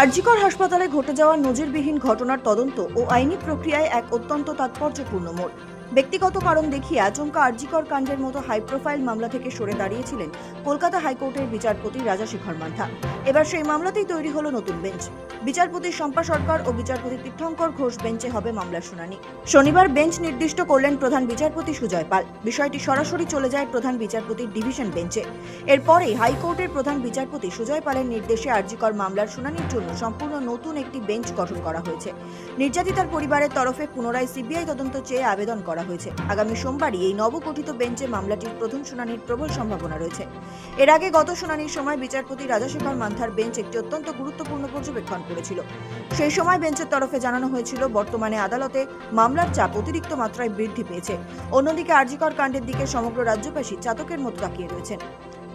আরজিকর হাসপাতালে ঘটে যাওয়া নজিরবিহীন ঘটনার তদন্ত ও আইনি প্রক্রিয়ায় এক অত্যন্ত তাৎপর্যপূর্ণ মোড়। ব্যক্তিগত কারণ দেখিয়ে আচমকা আরজিকর কাণ্ডের মতো হাই প্রোফাইল মামলা থেকে সরে দাঁড়িয়েছিলেন কলকাতা হাইকোর্টের বিচারপতি রাজাশেখর মান্থা। এবার সেই মামলাতেই তৈরি হলো নতুন বেঞ্চ। বিচারপতি শম্পা সরকার ও বিচারপতি তীর্থঙ্কর ঘোষ বেঞ্চে হবে মামলার শুনানি। শনিবার বেঞ্চ নির্দিষ্ট করলেন প্রধান বিচারপতি সুজয় পাল। বিষয়টি সরাসরি চলে যায় প্রধান বিচারপতির ডিভিশন বেঞ্চে। এরপরেই হাইকোর্টের প্রধান বিচারপতি সুজয় পালের নির্দেশে আরজিকর মামলার শুনানির জন্য সম্পূর্ণ নতুন একটি বেঞ্চ গঠন করা হয়েছে। নির্যাতিতার পরিবারের তরফে পুনরায় সিবিআই তদন্ত চেয়ে আবেদন করা হয়েছে। আগামী সোমবারই এই নবগঠিত বেঞ্চে মামলাটির প্রথম শুনানির প্রবল সম্ভাবনা রয়েছে। এর আগে গত শুনানির সময় বিচারপতি রাজাশেখর মান্থার বেঞ্চ একটি অত্যন্ত গুরুত্বপূর্ণ পর্যবেক্ষণ করেছিল। সেই সময় বেঞ্চের তরফে জানানো হয়েছিল, বর্তমানে আদালতে মামলার চাপ অতিরিক্ত মাত্রায় বৃদ্ধি পেয়েছে। অন্যদিকে আরজিকর কাণ্ডের দিকে সমগ্র রাজ্যবাসী চাতকের মতো তাকিয়ে রয়েছেন।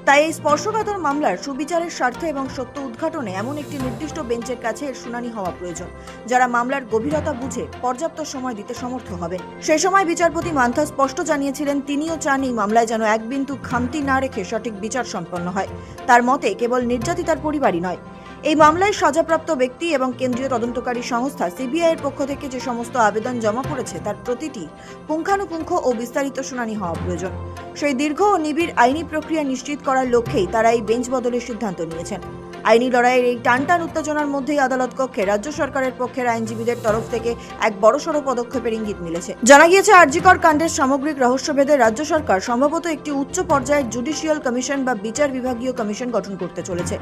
তাই এই স্পর্শকাতর মামলার সুবিচারের স্বার্থে এবং সত্য উদ্ঘাটনে এমন একটি নির্দিষ্ট বেঞ্চের কাছে এর শুনানি হওয়া প্রয়োজন, যারা মামলার গভীরতা বুঝে পর্যাপ্ত সময় দিতে সমর্থ হবেন। সেই সময় বিচারপতি মান্থা স্পষ্ট জানিয়েছিলেন, তিনিও চান এই মামলায় যেন এক বিন্দু খামতি না রেখে সঠিক বিচার সম্পন্ন হয়। তার মতে কেবল নির্যাতিতার পরিবারই নয়, এই মামলায় সাজাপ্রাপ্ত ব্যক্তি এবং কেন্দ্রীয় তদন্তকারী সংস্থা সিবিআই এর পক্ষ থেকে যে সমস্ত আবেদন জমা পড়েছে তার প্রতিটি পুঙ্খানুপুঙ্খ ও বিস্তারিত শুনানি হওয়া প্রয়োজন। সেই দীর্ঘ ও নিবিড় আইনি প্রক্রিয়া নিশ্চিত করার লক্ষ্যেই তারা এই বেঞ্চ বদলের সিদ্ধান্ত নিয়েছেন। আইনি লড়াইয়ের এই টানটান উত্তেজনার মধ্যেই আদালত কক্ষে রাজ্য সরকারের পক্ষের আইনজীবীদের তরফ থেকে এক বড়সড় পদক্ষেপের ইঙ্গিত মিলেছে। জানা গিয়েছে, আরজিকর কাণ্ডের সামগ্রিক রহস্যভেদে রাজ্য সরকার সম্ভবত একটি উচ্চ পর্যায়ের জুডিশিয়াল কমিশন বা বিচার বিভাগীয় কমিশন গঠন করতে চলেছে।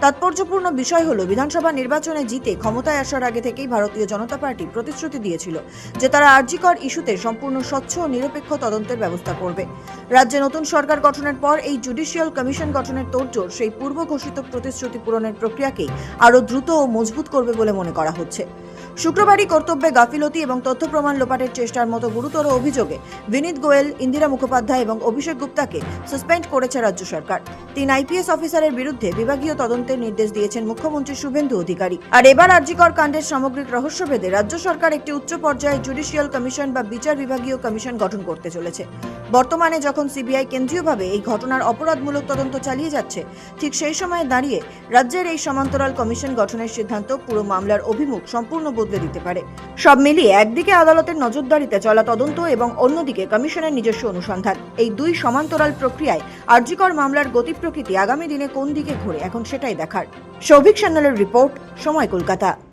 তাৎপর্যপূর্ণ বিষয় হলো, বিধানসভা নির্বাচনে জিতে ক্ষমতায় আসার আগে থেকেই ভারতীয় জনতা পার্টি প্রতিশ্রুতি দিয়েছিল যে তারা আরজিকর ইস্যুতে সম্পূর্ণ স্বচ্ছ ও নিরপেক্ষ তদন্তের ব্যবস্থা করবে। রাজ্যে নতুন সরকার গঠনের পর এই জুডিশিয়াল কমিশন গঠনের তোড়জোড় সেই পূর্ব ঘোষিত প্রতিশ্রুতি পূরণের প্রক্রিয়াকে আরও দ্রুত ও মজবুত করবে বলে মনে করা হচ্ছে। শুক্রবারই কর্তব্যে গাফিলতি এবং তথ্য প্রমাণ লোপাটের চেষ্টার মতো গুরুতর অভিযোগে বিনীত গোয়েল, ইন্দিরা মুখোপাধ্যায় এবং অভিষেক গুপ্তাকে সাসপেন্ড করেছে রাজ্য সরকার। 3 আইপিএস অফিসারের বিরুদ্ধে বিভাগীয় তদন্তের নির্দেশ দিয়েছেন মুখ্যমন্ত্রী শুভেন্দু অধিকারী। আর এবার আরজিকর কাণ্ডের সামগ্রিক রহস্যভেদে রাজ্য সরকার একটি উচ্চ পর্যায়ের জুডিশিয়াল কমিশন বা বিচার বিভাগীয় কমিশন গঠন করতে চলেছে। বর্তমানে যখন সিবিআই কেন্দ্রীয়ভাবে এই ঘটনার অপরাধমূলক তদন্ত চালিয়ে যাচ্ছে, ঠিক সেই সময়ে দাঁড়িয়ে রাজ্যের এই সমান্তরাল কমিশন গঠনের সিদ্ধান্ত পুরো মামলার অভিমুখ সম্পূর্ণ বদলে দিতে পারে। সব মিলিয়ে একদিকে আদালতের নজরদারিতে চলা তদন্ত এবং অন্যদিকে কমিশনের নিজস্ব অনুসন্ধান, এই দুই সমান্তরাল প্রক্রিয়ায় আরজিকর মামলার গতি প্রকৃতি আগামী দিনে কোন দিকে ঘোরে, এখন সেটাই দেখার। সৌভিক সান্যালের রিপোর্ট, সময় কলকাতা।